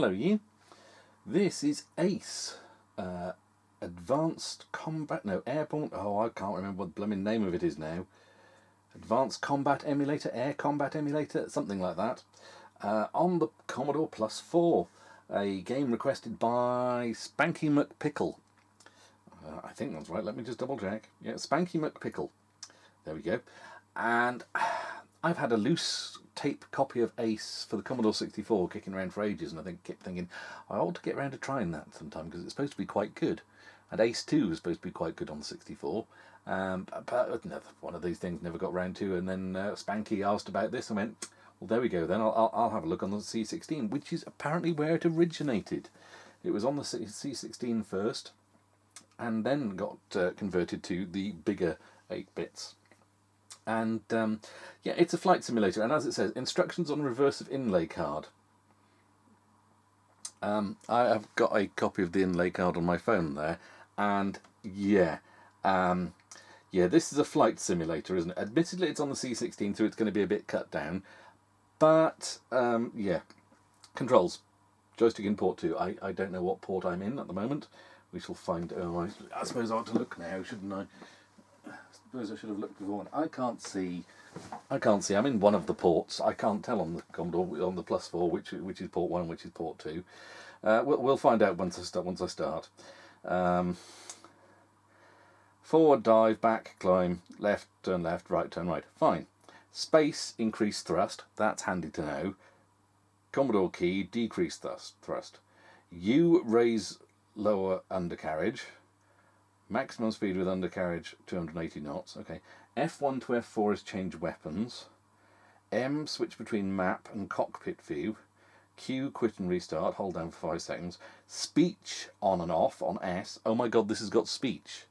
Hello you. This is ACE. Advanced Combat... No, Airborne... Oh, I can't remember what the blooming name of it is now. Advanced Combat Emulator, Air Combat Emulator, something like that. On the Commodore Plus 4. A game requested by Spanky McPickle. I think that's right, let me just double check. Yeah, Spanky McPickle. There we go. And I've had a loose tape copy of Ace for the Commodore 64 kicking around for ages, and I kept thinking I ought to get around to trying that sometime because it's supposed to be quite good. And Ace 2 is supposed to be quite good on the 64. But one of these things never got round to, and then Spanky asked about this and went, well, there we go then, I'll have a look on the C16, which is apparently where it originated. It was on the C16 first, and then got converted to the bigger 8 bits. And yeah, it's a flight simulator, and as it says, instructions on reverse of inlay card. I have got a copy of the inlay card on my phone there, and yeah, this is a flight simulator, isn't it? Admittedly, it's on the C16, so it's going to be a bit cut down, but yeah, controls, joystick in port 2. I don't know what port I'm in at the moment. We shall find. Oh, I suppose I ought to look now, shouldn't I? I suppose I should have looked before. I can't see. I'm in one of the ports. I can't tell on the Commodore, on the Plus 4, which is port 1 and which is port 2. We'll find out once I start. Forward, dive, back, climb, left, turn left, right, turn right. Fine. Space, increase thrust. That's handy to know. Commodore key, decrease thrust. U, raise lower undercarriage. Maximum speed with undercarriage 280 knots. Okay. F1 to F4 is change weapons. M, switch between map and cockpit view. Q, quit and restart. Hold down for 5 seconds. Speech on and off on S. Oh my god, this has got speech.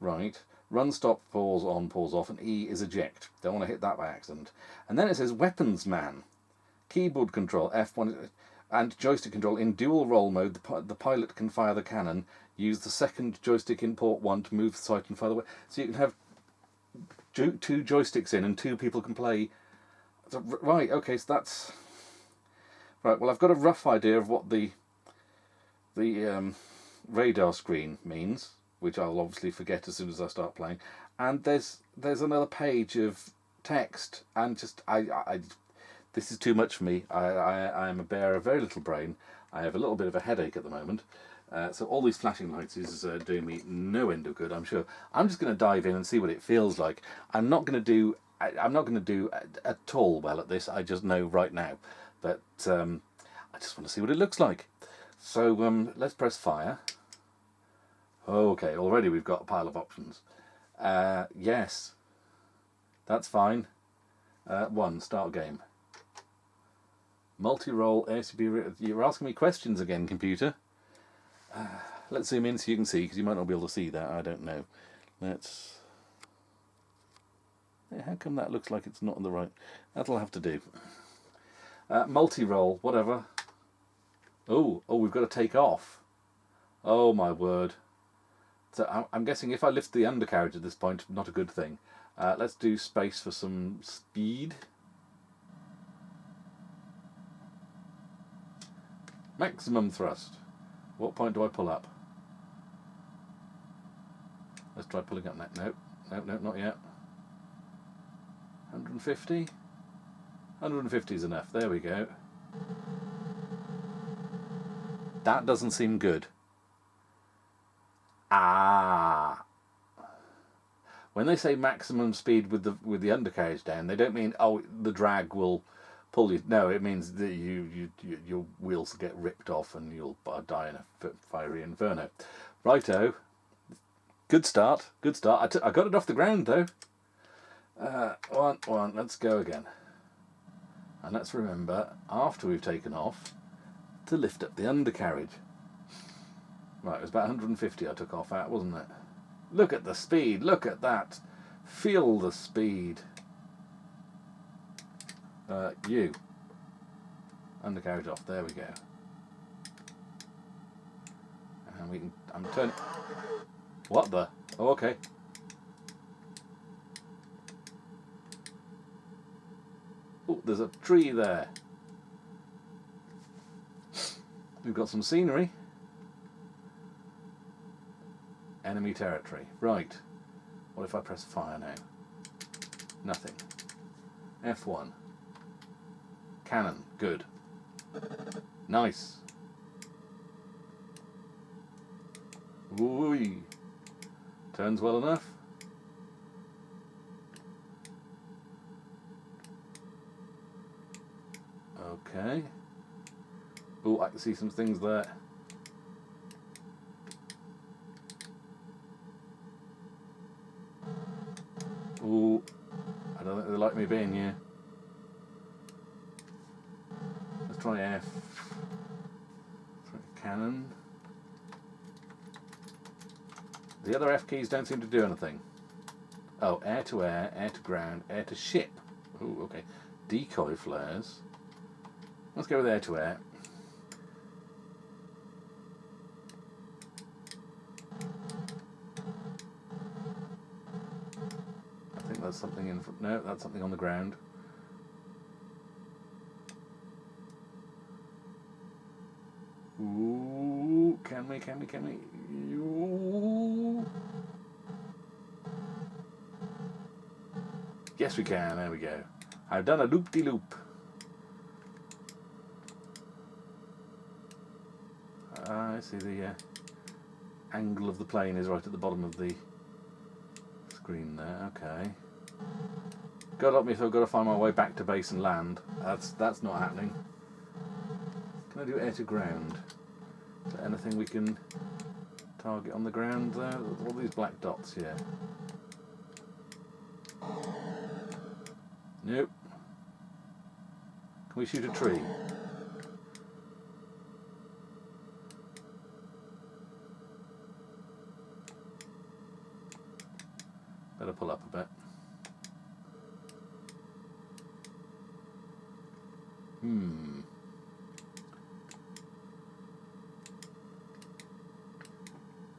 Right. Run, stop, pause on, pause off. And E is eject. Don't want to hit that by accident. And then it says weapons man. Keyboard control F1 and joystick control. In dual role mode, the pilot can fire the cannon. Use the second joystick in port 1 to move the sight and fire the weapon. So you can have 2 joysticks in and 2 people can play. So, right, okay, so that's... Right, well, I've got a rough idea of what the radar screen means, which I'll obviously forget as soon as I start playing. And there's another page of text, and just this is too much for me. I am a bear of very little brain. I have a little bit of a headache at the moment. So all these flashing lights is doing me no end of good, I'm sure. I'm just going to dive in and see what it feels like. I'm not going to do at all well at this. I just know right now. But I just want to see what it looks like. So let's press fire. Okay, already we've got a pile of options. Yes, that's fine. 1, start game. Multi-role ACB. You're asking me questions again, computer. Let's zoom in so you can see, because you might not be able to see that. I don't know. Let's... How come that looks like it's not on the right... That'll have to do. Multi-role, whatever. Oh, we've got to take off. Oh my word. So I'm guessing if I lift the undercarriage at this point, not a good thing. Let's do space for some speed. Maximum thrust. What point do I pull up? Let's try pulling up that. Nope, not yet. 150? 150 is enough. There we go. That doesn't seem good. When they say maximum speed with the undercarriage down, they don't mean the drag will pull you. No, it means that your wheels get ripped off and you'll die in a fiery inferno. Righto. Good start. Good start. I got it off the ground though. One. Let's go again. And let's remember, after we've taken off, to lift up the undercarriage. Right, it was about 150 I took off at, wasn't it? Look at the speed. Look at that. Feel the speed. You. Undercarriage off. There we go. And we can... I'm turning... What the? Oh, okay. Oh, there's a tree there. We've got some scenery. Enemy territory. Right. What if I press fire now? Nothing. F1. Cannon. Good. Nice. Ooh. Turns well enough. Okay. Oh, I can see some things there. Oh, I don't think they like me being here. Let's try F. Cannon. The other F keys don't seem to do anything. Oh, air to air, air to ground, air to ship. Oh, okay. Decoy flares. Let's go with air to air. I think that's something in front. No, that's something on the ground. Ooh, can we? Ooh. Yes, we can. There we go. I've done a loop-de-loop. I see the angle of the plane is right at the bottom of the screen there. Okay. God help me if I've got to find my way back to base and land. That's not happening. Can I do air to ground? Is there anything we can target on the ground there? All these black dots here. Nope. Can we shoot a tree? Better pull up a bit.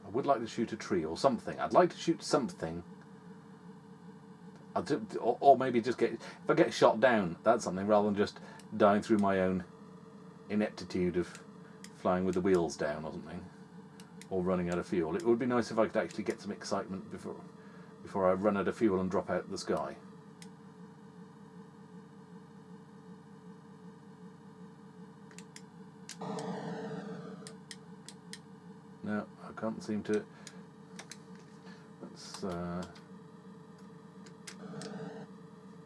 I would like to shoot a tree or something. I'd like to shoot something. Or maybe just get... If I get shot down, that's something, rather than just dying through my own ineptitude of flying with the wheels down or something. Or running out of fuel. It would be nice if I could actually get some excitement before I run out of fuel and drop out of the sky. No, I can't seem to... Let's...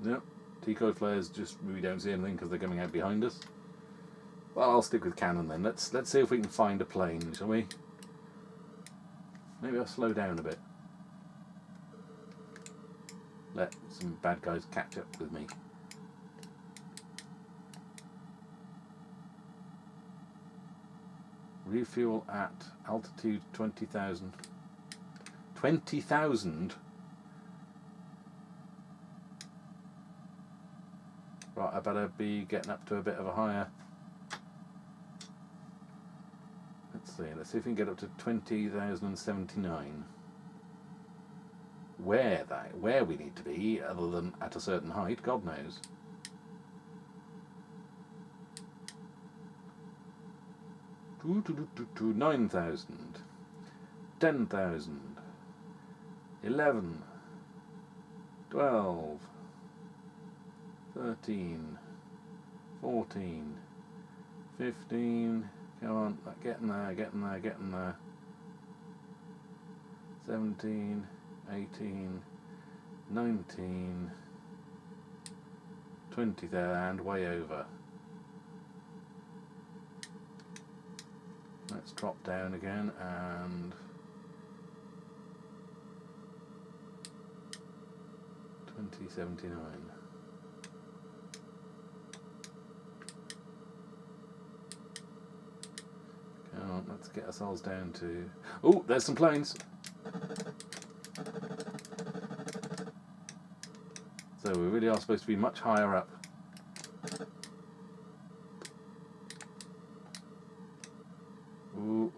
Nope. Decoy flares, just we don't see anything because they're coming out behind us. Well, I'll stick with cannon then. Let's see if we can find a plane, shall we? Maybe I'll slow down a bit. Let some bad guys catch up with me. Refuel at altitude 20,000. 20,000? Right, I better be getting up to a bit of a higher. Let's see if we can get up to 20,079. Where we need to be, other than at a certain height, God knows. 9,000, 10,000, 11, 12, 13, 14, 15, come on, getting there, 17, 18, 19, 20 there, and way over. Let's drop down again and 2079. Come on, let's get ourselves down to... Oh, there's some planes. So we really are supposed to be much higher up. Ooh.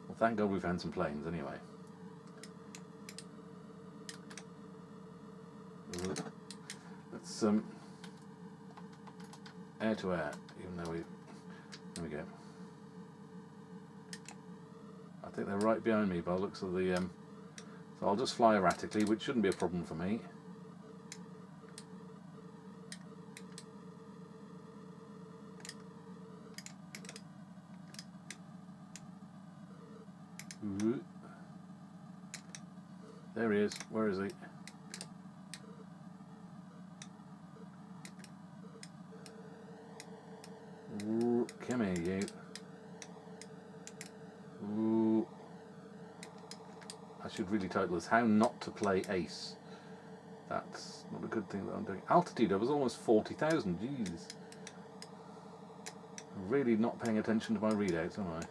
Well, thank God we found some planes anyway. Ooh. Let's air to air, even though There we go. I think they're right behind me by the looks of the... so I'll just fly erratically, which shouldn't be a problem for me. Ooh. There he is. Where is he? Ooh, come here, you. Ooh. I should really title this How Not to Play Ace. That's not a good thing that I'm doing. Altitude, I was almost 40,000. Jeez. I'm really not paying attention to my readouts, am I?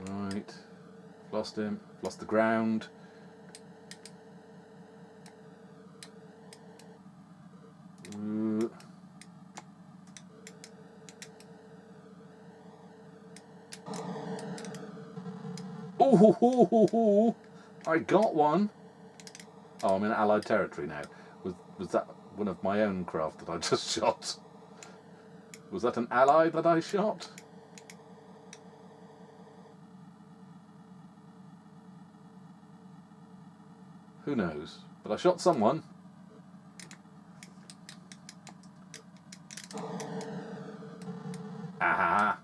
Right. Lost him. Lost the ground. Ooh. Oh, I got one. Oh, I'm in Allied territory now. Was that one of my own craft that I just shot? Was that an ally that I shot? Who knows? But I shot someone. Aha!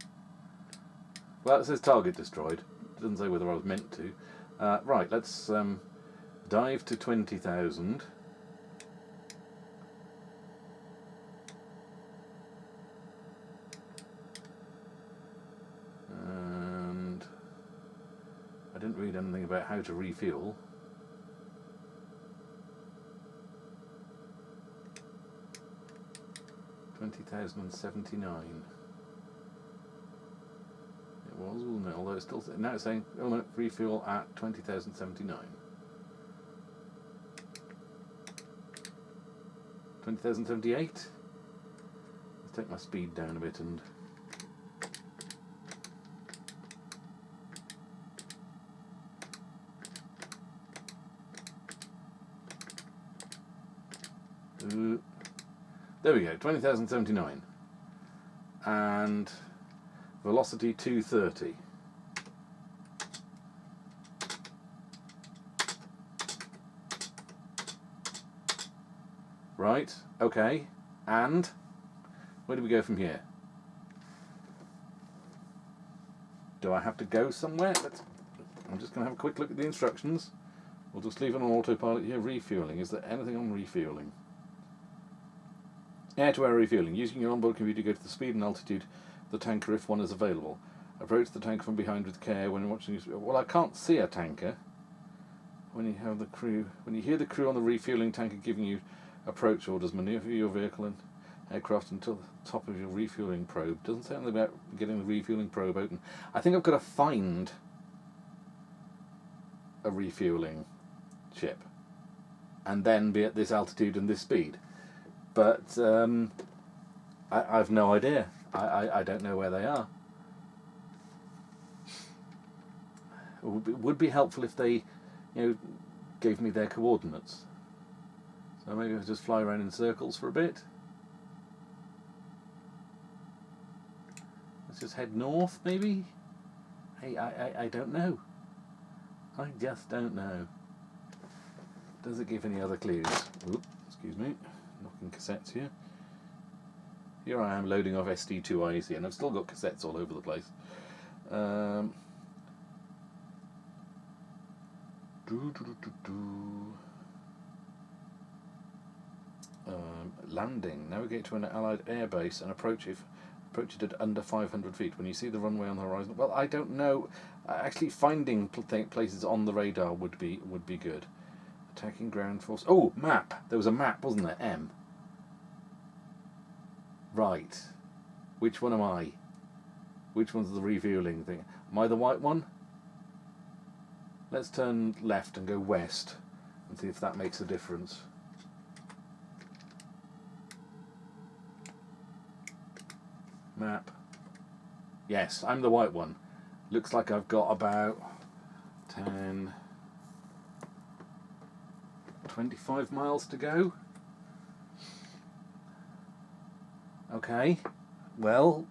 Well, it says target destroyed. It doesn't say whether I was meant to. Right, let's dive to 20,000. And I didn't read anything about how to refuel. $20,079. It was, wasn't it? Although it's still now it's saying, oh no, refuel at 20,079. 20,078. Let's take my speed down a bit and. There we go, 20,079. And velocity 230. Right, okay. And where do we go from here? Do I have to go somewhere? I'm just going to have a quick look at the instructions. We'll just leave it on autopilot here. Refueling. Is there anything on refueling? Air-to-air refueling. Using your onboard computer, go to the speed and altitude of the tanker if one is available. Approach the tanker from behind with care when watching. Well, I can't see a tanker. When you hear the crew on the refueling tanker giving you approach orders, maneuver your vehicle and aircraft until the top of your refueling probe. Doesn't say anything about getting the refueling probe open. I think I've got to find a refueling ship and then be at this altitude and this speed. But I've no idea. I don't know where they are. It would be helpful if they, gave me their coordinates. So maybe I'll just fly around in circles for a bit. Let's just head north, maybe? I don't know. I just don't know. Does it give any other clues? Oops, excuse me. Knocking cassettes here. Here I am loading off SD2IC, and I've still got cassettes all over the place. Landing. Navigate to an Allied airbase and approach it at under 500 feet. When you see the runway on the horizon, well, I don't know. Actually, finding places on the radar would be good. Attacking ground force. Oh, map. There was a map, wasn't there? M. Right. Which one am I? Which one's the refueling thing? Am I the white one? Let's turn left and go west and see if that makes a difference. Map. Yes, I'm the white one. Looks like I've got about 10, 25 miles to go. Okay, well,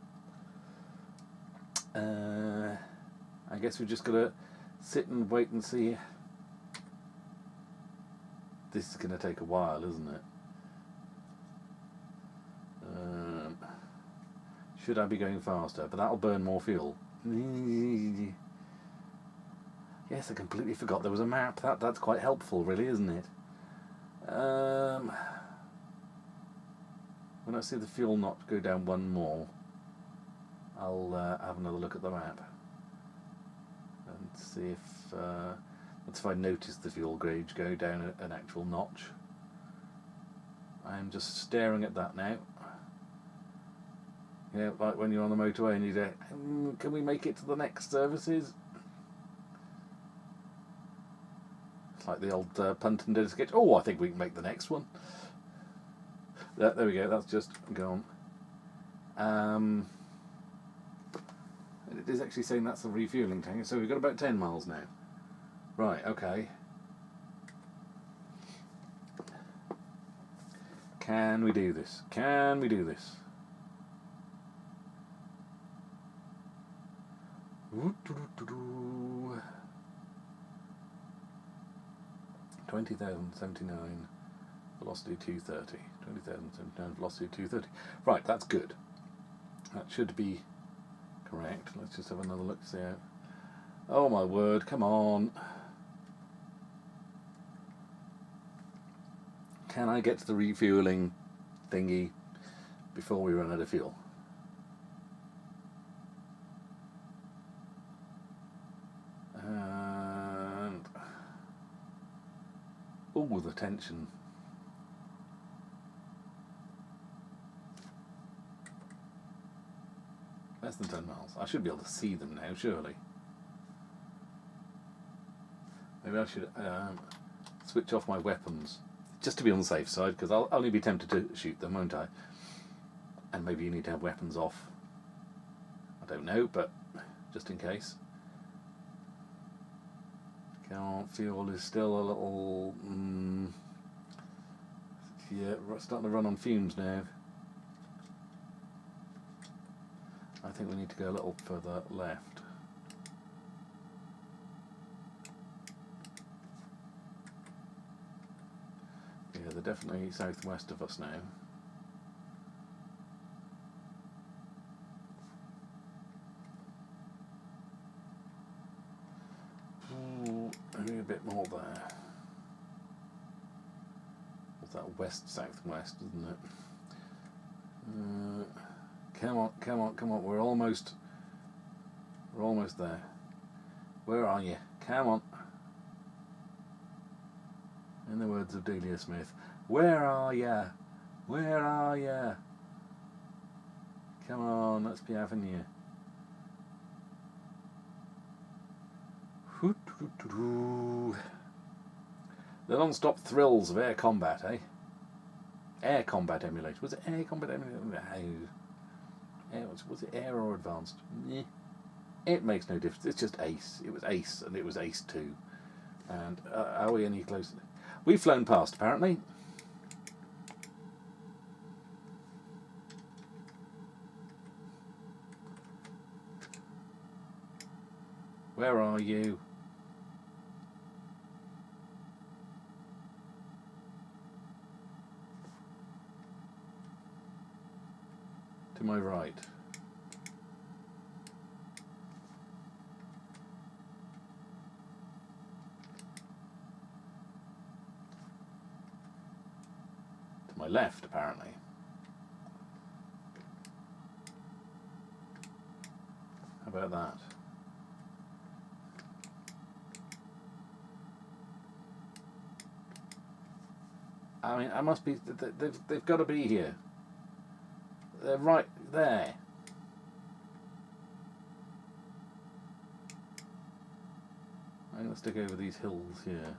I guess we just got to sit and wait and see. This is going to take a while, isn't it? Should I be going faster? But that'll burn more fuel. Yes, I completely forgot there was a map. That's quite helpful, really, isn't it? When I see the fuel not go down one more, I'll have another look at the map and see if I notice the fuel gauge go down an actual notch. I'm just staring at that now. You know, like when you're on the motorway and you say, can we make it to the next services? It's like the old punt and did a sketch. Oh, I think we can make the next one. There we go, that's just gone. It is actually saying that's the refuelling tank, so we've got about 10 miles now. Right, okay. Can we do this? Can we do this? 20,079. Velocity 230. 20,079, velocity 230. Right, that's good. That should be correct. Let's just have another look to see how. Oh my word, come on. Can I get to the refueling thingy before we run out of fuel? And. Oh, the tension. Less than 10 miles. I should be able to see them now, surely. Maybe I should switch off my weapons, just to be on the safe side, because I'll only be tempted to shoot them, won't I? And maybe you need to have weapons off. I don't know, but just in case. Fuel is still a little... yeah, starting to run on fumes now. I think we need to go a little further left. Yeah, they're definitely southwest of us now. Ooh, maybe a bit more there. What's that, west-southwest, isn't it? Come on, come on, come on, we're almost there. Where are you? Come on. In the words of Delia Smith, where are ya? Where are ya? Come on, let's be having you. The non-stop thrills of air combat, eh? Air combat emulator. Was it air combat emulator? Was it air or advanced? It makes no difference. It's just Ace. It was Ace, and it was Ace 2. And are we any closer? We've flown past, apparently. Where are you? To my right. To my left, apparently. How about that? I mean, I must be. They've got to be here. They're right there. I'm going to stick over these hills here.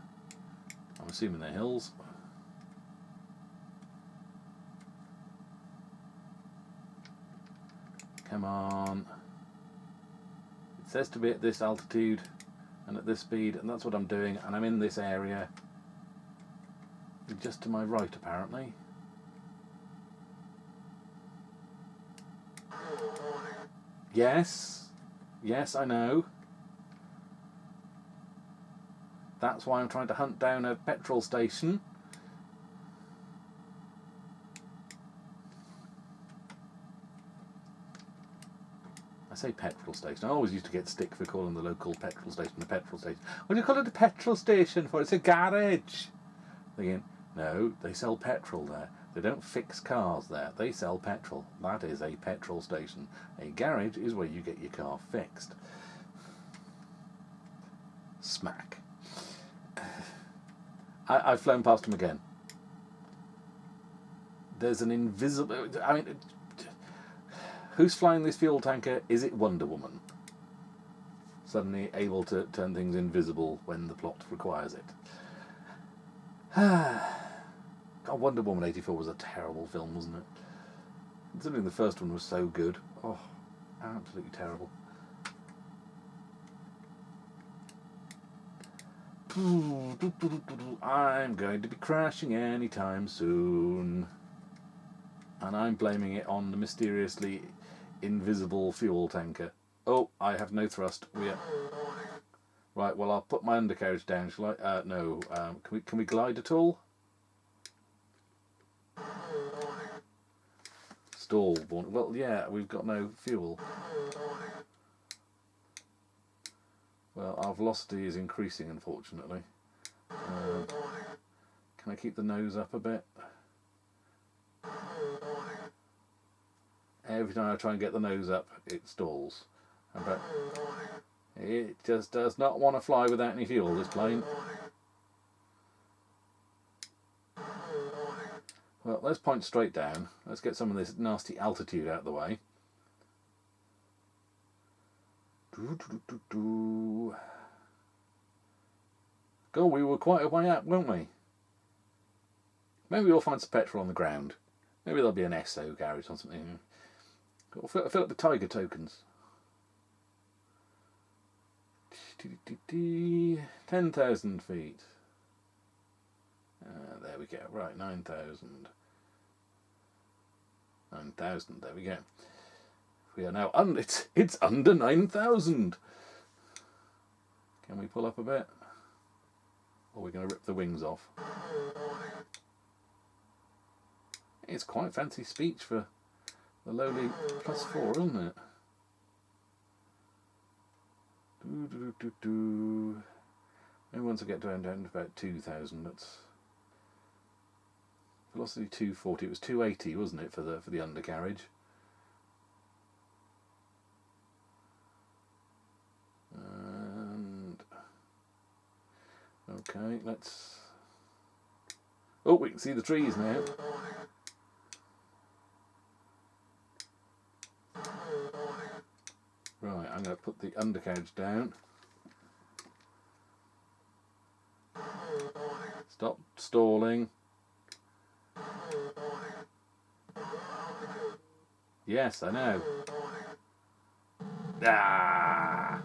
I'm assuming they're hills. Come on. It says to be at this altitude and at this speed, and that's what I'm doing, and I'm in this area. Just to my right, apparently. Yes. Yes, I know. That's why I'm trying to hunt down a petrol station. I say petrol station. I always used to get stick for calling the local petrol station a petrol station. What do you call it a petrol station for? It's a garage. Thinking, no, they sell petrol there. They don't fix cars there. They sell petrol. That is a petrol station. A garage is where you get your car fixed. Smack. I've flown past him again. There's an invisible... I mean, who's flying this fuel tanker? Is it Wonder Woman? Suddenly able to turn things invisible when the plot requires it. God, Wonder Woman 84 was a terrible film, wasn't it? Considering the first one was so good. Oh, absolutely terrible. I'm going to be crashing anytime soon. And I'm blaming it on the mysteriously invisible fuel tanker. Oh, I have no thrust. Right, well, I'll put my undercarriage down, shall I? No. Can we glide at all? Stall. Well, yeah, we've got no fuel. Well, our velocity is increasing, unfortunately. Can I keep the nose up a bit? Every time I try and get the nose up, it stalls. But it just does not want to fly without any fuel, this plane. Well, let's point straight down. Let's get some of this nasty altitude out of the way. God, we were quite a way up, weren't we? Maybe we'll find some petrol on the ground. Maybe there'll be an SO garage or something. We'll fill up the tiger tokens. 10,000 feet. There we go. Right, 9,000. 9,000. There we go. We are now under. It's under 9,000. Can we pull up a bit? Or are we going to rip the wings off? It's quite fancy speech for the lowly +4, isn't it? Maybe once I get down to about 2,000, that's velocity 240. It was 280, wasn't it, for the undercarriage? And okay, let's. Oh, we can see the trees now. Right, I'm going to put the undercarriage down. Stop stalling. Yes, I know. Ah!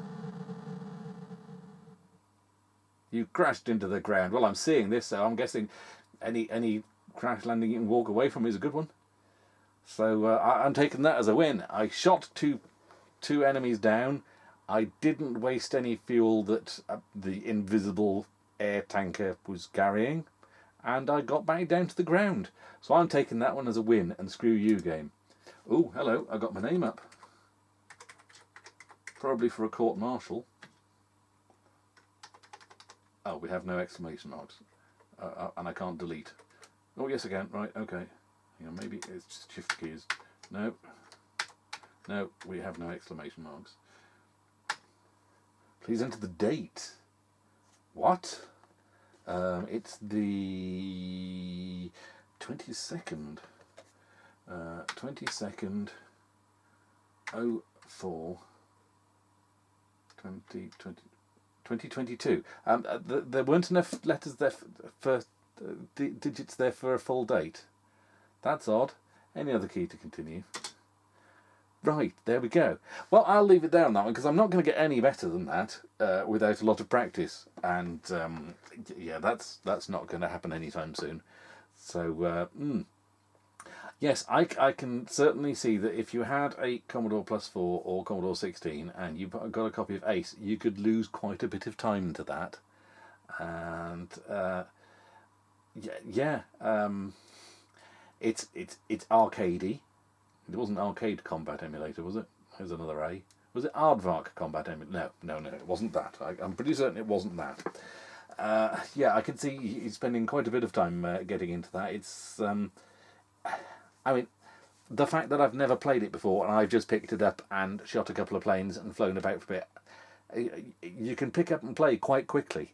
You crashed into the ground. Well, I'm seeing this, so I'm guessing any crash landing you can walk away from is a good one. So I'm taking that as a win. I shot two enemies down. I didn't waste any fuel that the invisible air tanker was carrying, and I got back down to the ground. So I'm taking that one as a win, and screw you, game. Oh, hello, I got my name up. Probably for a court-martial. Oh, we have no exclamation marks. And I can't delete. Oh, yes I can. Right, okay. Hang on, maybe it's just shift keys. No. No, we have no exclamation marks. Please enter the date. What? It's the 22nd. 22nd 04 2022. There weren't enough letters there for digits there for a full date. That's odd. Any other key to continue? Right, there we go. Well, I'll leave it there on that one because I'm not going to get any better than that without a lot of practice. And yeah, that's not going to happen anytime soon. So Yes, I can certainly see that if you had a Commodore Plus 4 or Commodore 16 and you got a copy of Ace, you could lose quite a bit of time to that. And it's arcadey. It wasn't Arcade Combat Emulator, was it? There's another A. Was it Aardvark Combat Emulator? No, it wasn't that. I'm pretty certain it wasn't that. I can see you spending quite a bit of time getting into that. It's, I mean, the fact that I've never played it before and I've just picked it up and shot a couple of planes and flown about for a bit, you can pick up and play quite quickly.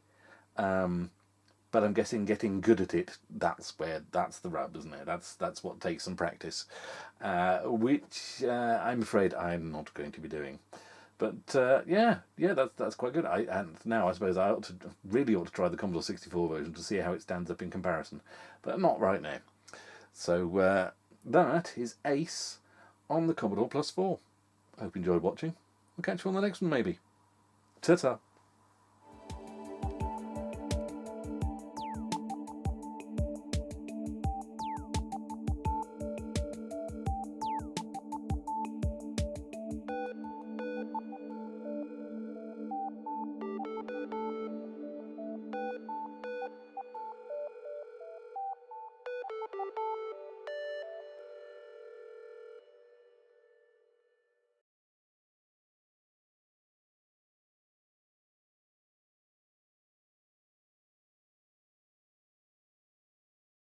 But I'm guessing getting good at it, that's the rub, isn't it? That's what takes some practice, which I'm afraid I'm not going to be doing. But that's quite good. And now I suppose I really ought to try the Commodore 64 version to see how it stands up in comparison, but not right now. So that is Ace on the Commodore Plus 4. I hope you enjoyed watching. We'll catch you on the next one maybe. Ta-ta.